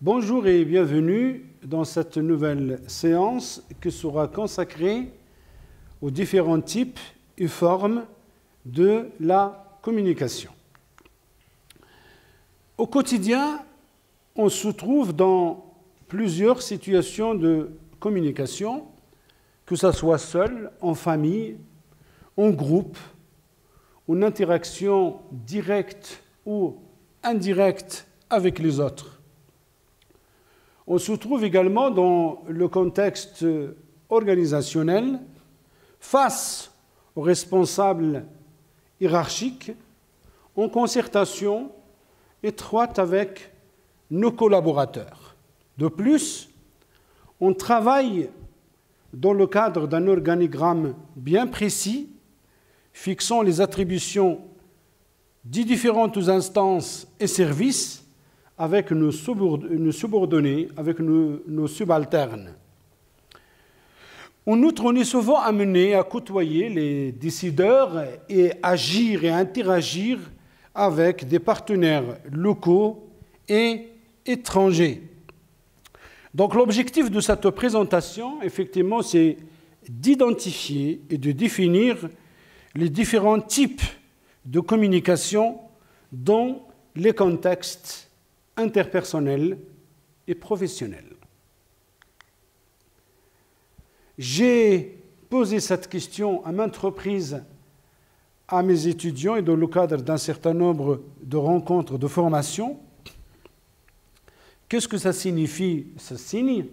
Bonjour et bienvenue dans cette nouvelle séance qui sera consacrée aux différents types et formes de la communication. Au quotidien, on se trouve dans plusieurs situations de communication, que ce soit seul, en famille, en groupe, en interaction directe ou indirecte avec les autres. On se trouve également dans le contexte organisationnel, face aux responsables hiérarchiques, en concertation étroite avec nos collaborateurs. De plus, on travaille dans le cadre d'un organigramme bien précis, fixant les attributions des différentes instances et services avec nos subordonnés, avec nos subalternes. En outre, on est souvent amené à côtoyer les décideurs et agir et interagir avec des partenaires locaux et étrangers. Donc l'objectif de cette présentation, effectivement, c'est d'identifier et de définir les différents types de communication dans les contextes interpersonnels et professionnels. J'ai posé cette question à maintes reprises à mes étudiants et dans le cadre d'un certain nombre de rencontres de formation. Qu'est-ce que ça signifie, ce signe ?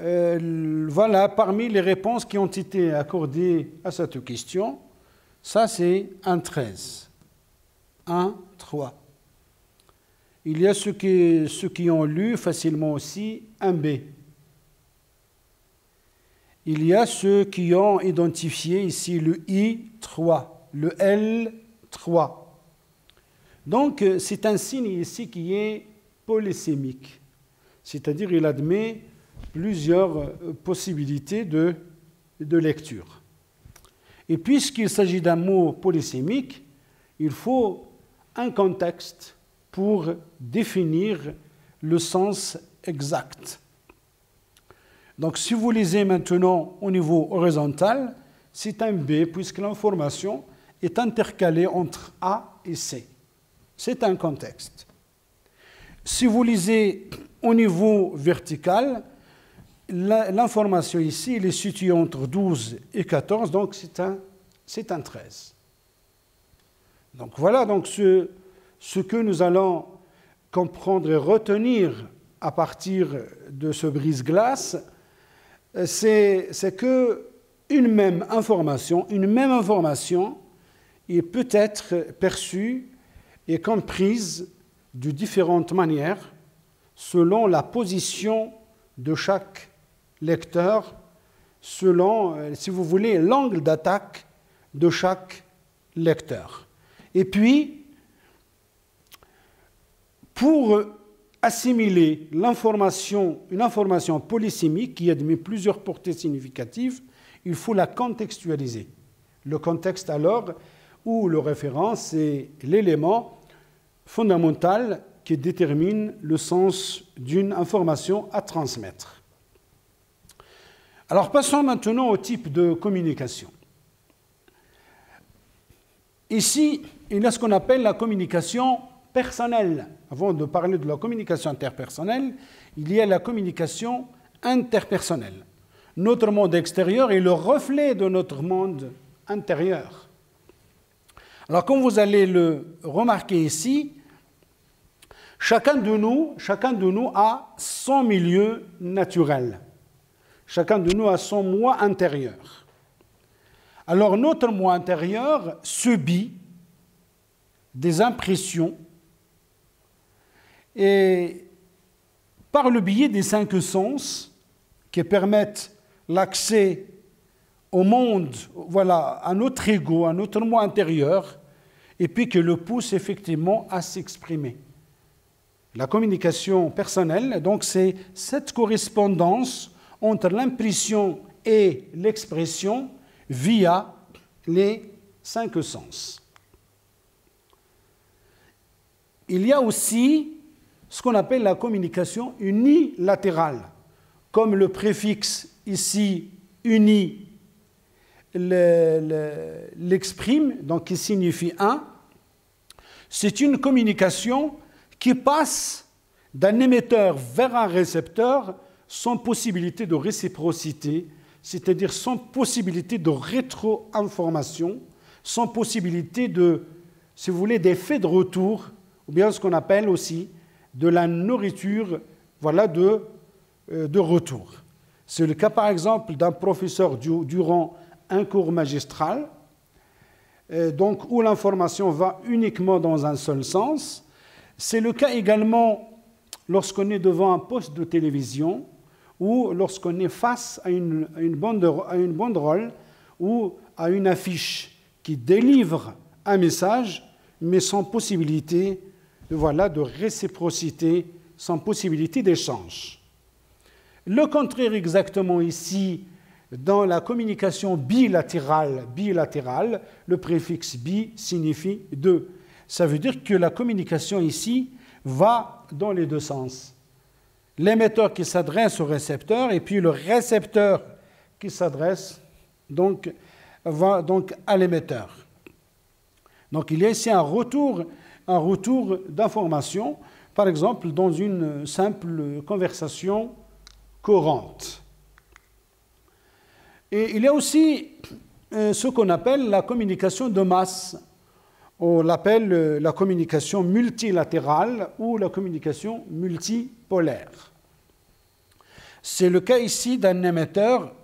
Voilà, parmi les réponses qui ont été accordées à cette question, ça c'est un 13. 1, 3. Il y a ceux qui ont lu facilement aussi un B. Il y a ceux qui ont identifié ici le I3, le L3. Donc, c'est un signe ici qui est polysémique, c'est-à-dire il admet plusieurs possibilités de lecture. Et puisqu'il s'agit d'un mot polysémique, il faut un contexte pour définir le sens exact. Donc, si vous lisez maintenant au niveau horizontal, c'est un B, puisque l'information est intercalée entre A et C. C'est un contexte. Si vous lisez au niveau vertical, l'information ici, elle est située entre 12 et 14, donc c'est un 13. Donc voilà donc ce que nous allons comprendre et retenir à partir de ce brise-glace, c'est qu'une même information peut être perçue et comprise de différentes manières selon la position de chaque lecteur, selon, si vous voulez, l'angle d'attaque de chaque lecteur. Et puis, pour assimiler une information polysémique qui admet plusieurs portées significatives, il faut la contextualiser. Le contexte, alors, ou le référent, c'est l'élément fondamental qui détermine le sens d'une information à transmettre. Alors, passons maintenant au type de communication. Ici, il y a ce qu'on appelle la communication personnelle. Avant de parler de la communication interpersonnelle, il y a la communication interpersonnelle. Notre monde extérieur est le reflet de notre monde intérieur. Alors, comme vous allez le remarquer ici, chacun de nous a son milieu naturel. Chacun de nous a son moi intérieur. Alors, notre moi intérieur subit des impressions et par le biais des 5 sens qui permettent l'accès au monde, voilà, à notre ego, à notre moi intérieur, et puis que le pousse effectivement à s'exprimer. La communication personnelle, donc, c'est cette correspondance entre l'impression et l'expression via les 5 sens. Il y a aussi ce qu'on appelle la communication unilatérale, comme le préfixe ici uni l'exprime, donc qui signifie un. C'est une communication qui passe d'un émetteur vers un récepteur sans possibilité de réciprocité, c'est-à-dire sans possibilité de rétro-information, sans possibilité de, si vous voulez, d'effet de retour, ou bien ce qu'on appelle aussi de la nourriture, voilà, de retour. C'est le cas, par exemple, d'un professeur durant un cours magistral, donc où l'information va uniquement dans un seul sens. C'est le cas également lorsqu'on est devant un poste de télévision ou lorsqu'on est face à une banderole ou à une affiche qui délivre un message, mais sans possibilité, voilà, de réciprocité, sans possibilité d'échange. Le contraire exactement ici, dans la communication bilatérale, le préfixe bi signifie deux. Ça veut dire que la communication ici va dans les deux sens. L'émetteur qui s'adresse au récepteur et puis le récepteur qui s'adresse va donc à l'émetteur. Donc il y a ici un retour d'information, par exemple dans une simple conversation courante. Et il y a aussi ce qu'on appelle la communication de masse. On l'appelle la communication multilatérale ou la communication multipolaire. C'est le cas ici d'un émetteur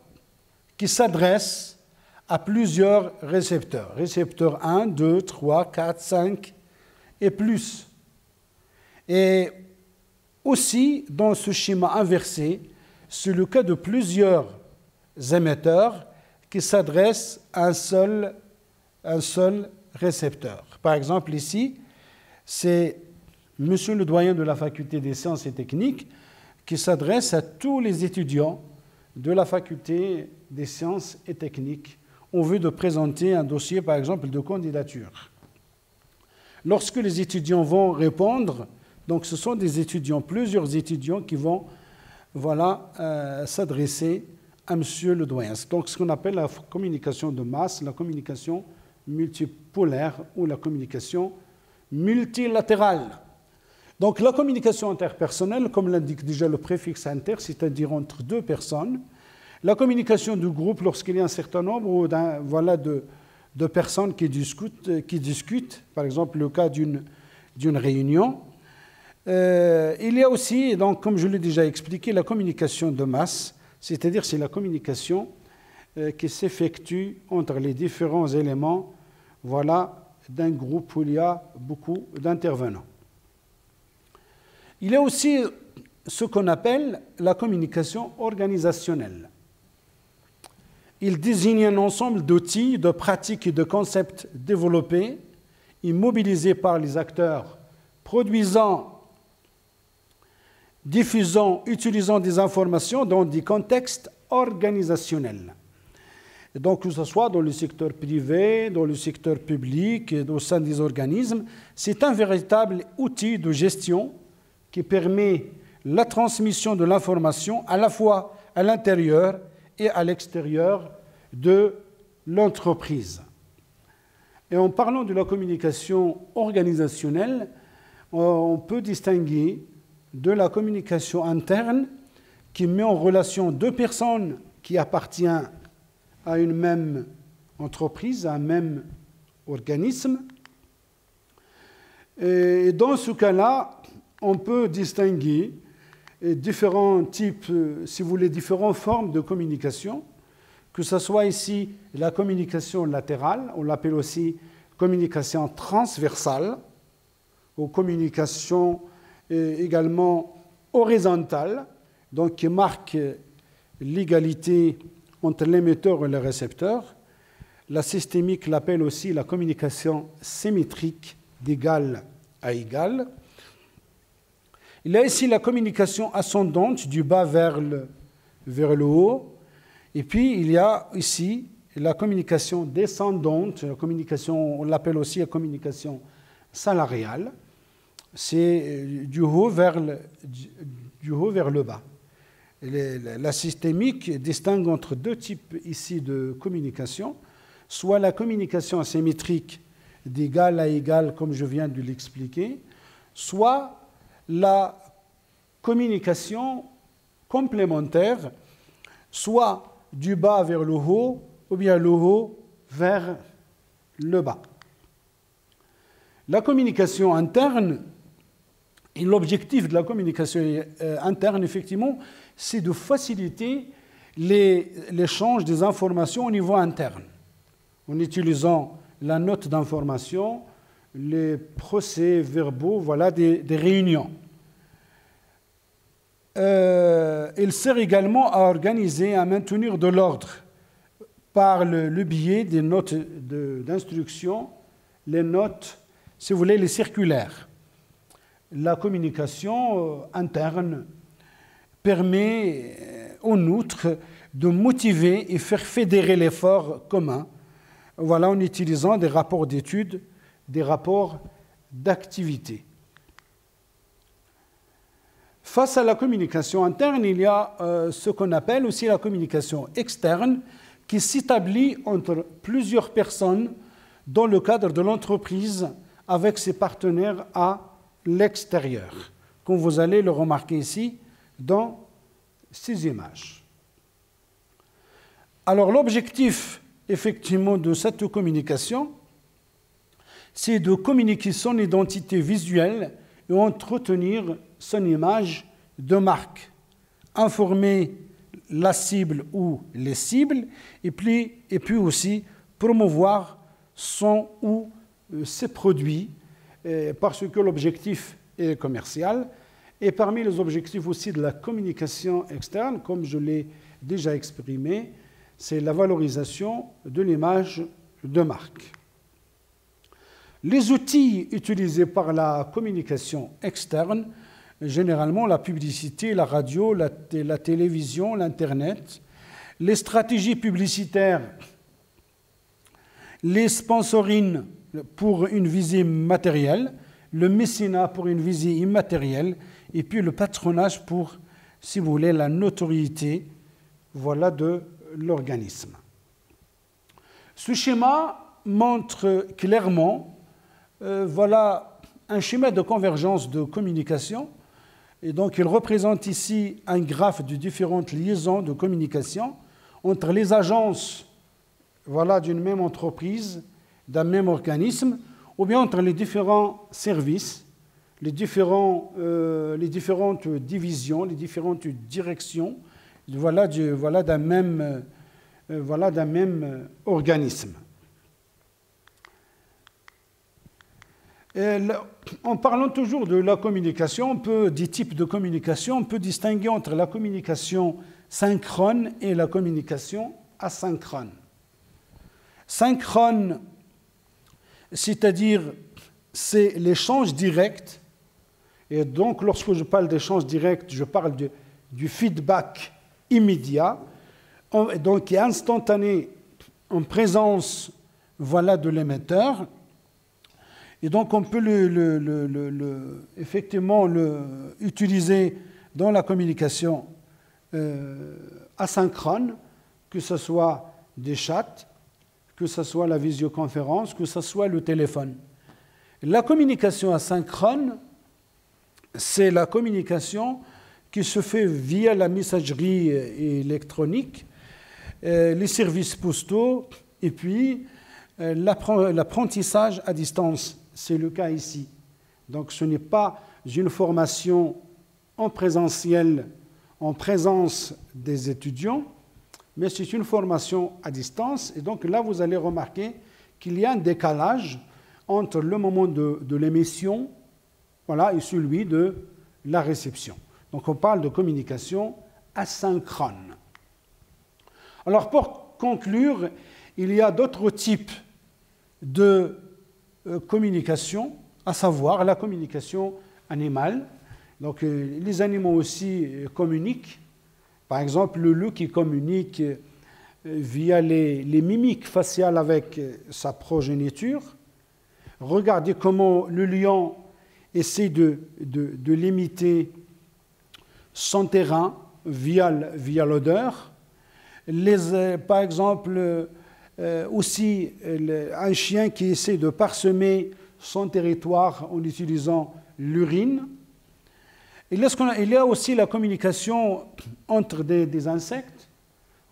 qui s'adresse à plusieurs récepteurs. Récepteurs 1, 2, 3, 4, 5 et plus. Et aussi, dans ce schéma inversé, c'est le cas de plusieurs émetteurs qui s'adressent à un seul récepteur. Par exemple, ici, c'est Monsieur le doyen de la faculté des sciences et techniques qui s'adresse à tous les étudiants de la faculté des sciences et techniques en vue de présenter un dossier, par exemple, de candidature. Lorsque les étudiants vont répondre, donc ce sont plusieurs étudiants qui vont s'adresser à Monsieur le doyen. Donc ce qu'on appelle la communication de masse, la communication multipolaire ou la communication multilatérale. Donc la communication interpersonnelle, comme l'indique déjà le préfixe inter, c'est-à-dire entre deux personnes. La communication du groupe lorsqu'il y a un certain nombre de personnes qui discutent, par exemple le cas d'une réunion. Il y a aussi, donc, comme je l'ai déjà expliqué, la communication de masse, c'est-à-dire c'est la communication qui s'effectue entre les différents éléments d'un groupe où il y a beaucoup d'intervenants. Il y a aussi ce qu'on appelle la communication organisationnelle. Il désigne un ensemble d'outils, de pratiques et de concepts développés et mobilisés par les acteurs produisant, diffusant, utilisant des informations dans des contextes organisationnels. Et donc, que ce soit dans le secteur privé, dans le secteur public, au sein des organismes, c'est un véritable outil de gestion qui permet la transmission de l'information à la fois à l'intérieur et à l'extérieur de l'entreprise. Et en parlant de la communication organisationnelle, on peut distinguer de la communication interne qui met en relation deux personnes qui appartiennent à une même entreprise, à un même organisme. Et dans ce cas-là, on peut distinguer différents types, si vous voulez, différentes formes de communication, que ce soit ici la communication latérale, on l'appelle aussi communication transversale, ou communication également horizontale, donc qui marque l'égalité entre l'émetteur et le récepteur. La systémique l'appelle aussi la communication symétrique d'égal à égal. Il y a ici la communication ascendante du bas vers le haut. Et puis, il y a ici la communication descendante, la communication, on l'appelle aussi la communication salariale. c'est du haut vers le bas. La systémique distingue entre deux types ici de communication, soit la communication asymétrique d'égal à égal, comme je viens de l'expliquer, soit la communication complémentaire, soit du bas vers le haut, ou bien le haut vers le bas. La communication interne, et l'objectif de la communication interne, effectivement, c'est de faciliter l'échange des informations au niveau interne, en utilisant la note d'information, les procès-verbaux, voilà, des réunions. Il sert également à organiser, à maintenir de l'ordre par le biais des notes d'instruction, les notes, si vous voulez, les circulaires. La communication interne permet, en outre, de motiver et faire fédérer l'effort commun, voilà, en utilisant des rapports d'études, des rapports d'activité. Face à la communication interne, il y a ce qu'on appelle aussi la communication externe, qui s'établit entre plusieurs personnes dans le cadre de l'entreprise avec ses partenaires à l'extérieur, comme vous allez le remarquer ici dans ces images. Alors l'objectif, effectivement, de cette communication, c'est de communiquer son identité visuelle et entretenir son image de marque, informer la cible ou les cibles, et puis aussi promouvoir son ou ses produits, parce que l'objectif est commercial. Et parmi les objectifs aussi de la communication externe, comme je l'ai déjà exprimé, c'est la valorisation de l'image de marque. Les outils utilisés par la communication externe, généralement la publicité, la radio, la télévision, l'Internet, les stratégies publicitaires, les sponsorings pour une visée matérielle, le mécénat pour une visée immatérielle, et puis le patronage pour, si vous voulez, la notoriété, voilà, de l'organisme. Ce schéma montre clairement, voilà, un schéma de convergence de communication. Et donc, il représente ici un graphe de différentes liaisons de communication entre les agences, voilà, d'une même entreprise, d'un même organisme, ou bien entre les différents services, les différentes divisions, les différentes directions, voilà, d'un même organisme. En parlant toujours de la communication, des types de communication, on peut distinguer entre la communication synchrone et la communication asynchrone. Synchrone, c'est-à-dire c'est l'échange direct, et donc lorsque je parle d'échange direct, je parle du feedback immédiat, donc qui est instantané en présence, voilà, de l'émetteur. Et donc, on peut effectivement utiliser dans la communication asynchrone, que ce soit des chats, que ce soit la visioconférence, que ce soit le téléphone. La communication asynchrone, c'est la communication qui se fait via la messagerie électronique, les services postaux, et puis l'apprentissage à distance. C'est le cas ici. Donc ce n'est pas une formation en présentiel, en présence des étudiants, mais c'est une formation à distance. Et donc là, vous allez remarquer qu'il y a un décalage entre le moment de l'émission, voilà, et celui de la réception. Donc on parle de communication asynchrone. Alors pour conclure, il y a d'autres types de communication, à savoir la communication animale. Donc les animaux aussi communiquent. Par exemple, le loup qui communique via les mimiques faciales avec sa progéniture. Regardez comment le lion essaie de limiter son terrain via l'odeur. Par exemple, aussi un chien qui essaie de parsemer son territoire en utilisant l'urine. Il y a aussi la communication entre des insectes.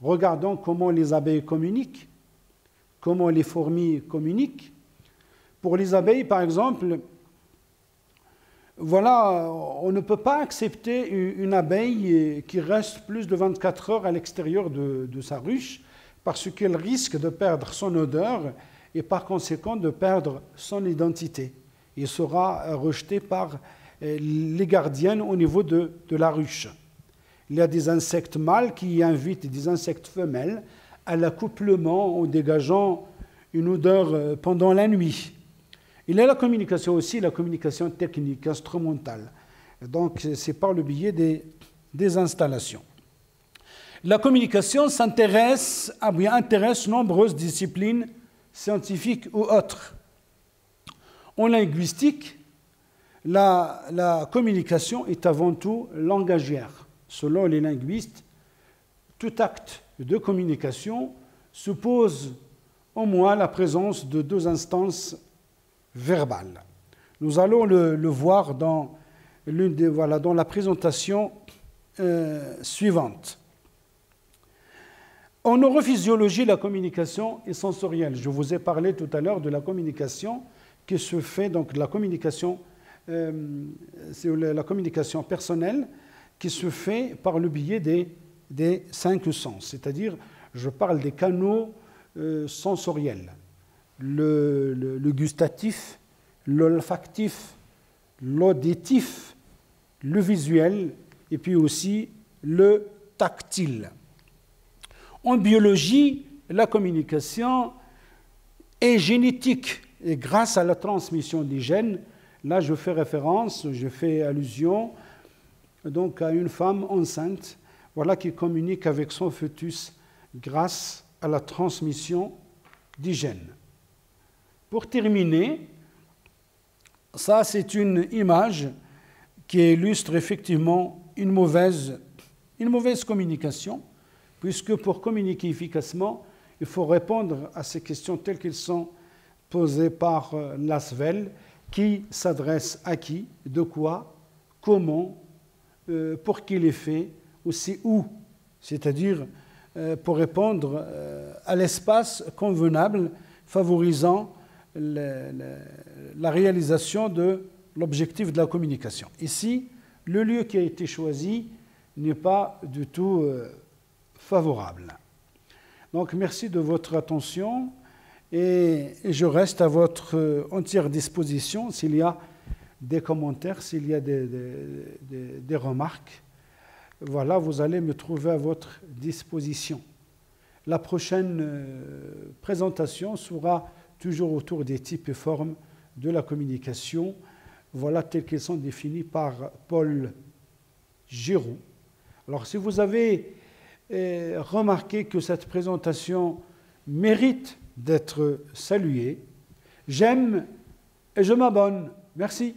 Regardons comment les abeilles communiquent, comment les fourmis communiquent. Pour les abeilles, par exemple, voilà, on ne peut pas accepter une abeille qui reste plus de 24 heures à l'extérieur de sa ruche parce qu'elle risque de perdre son odeur et par conséquent de perdre son identité. Il sera rejeté par les gardiennes au niveau de la ruche. Il y a des insectes mâles qui invitent des insectes femelles à l'accouplement en dégageant une odeur pendant la nuit. Il y a la communication aussi, la communication technique, instrumentale. Donc, c'est par le biais des installations. La communication intéresse nombreuses disciplines scientifiques ou autres. En linguistique, la communication est avant tout langagière. Selon les linguistes, tout acte de communication suppose au moins la présence de deux instances verbales. Nous allons le voir dans la présentation suivante. En neurophysiologie, la communication est sensorielle. Je vous ai parlé tout à l'heure de la communication qui se fait, donc la communication personnelle qui se fait par le biais des 5 sens. C'est-à-dire, je parle des canaux sensoriels. Le gustatif, l'olfactif, l'auditif, le visuel et puis aussi le tactile. En biologie, la communication est génétique et grâce à la transmission des gènes, là je fais allusion donc à une femme enceinte, voilà, qui communique avec son fœtus grâce à la transmission des gènes. Pour terminer, ça c'est une image qui illustre effectivement une mauvaise communication, puisque pour communiquer efficacement, il faut répondre à ces questions telles qu'elles sont posées par Lasswell, qui s'adresse à qui, de quoi, comment, pour qui les fait, aussi où, c'est-à-dire pour répondre à l'espace convenable, favorisant la réalisation de l'objectif de la communication. Ici, le lieu qui a été choisi n'est pas du tout favorable. Donc, merci de votre attention et je reste à votre entière disposition s'il y a des commentaires, s'il y a des remarques. Voilà, vous allez me trouver à votre disposition. La prochaine présentation sera toujours autour des types et formes de la communication, voilà telles qu'elles sont définies par Paul Giroux. Alors, si vous avez remarqué que cette présentation mérite d'être saluée, j'aime et je m'abonne. Merci.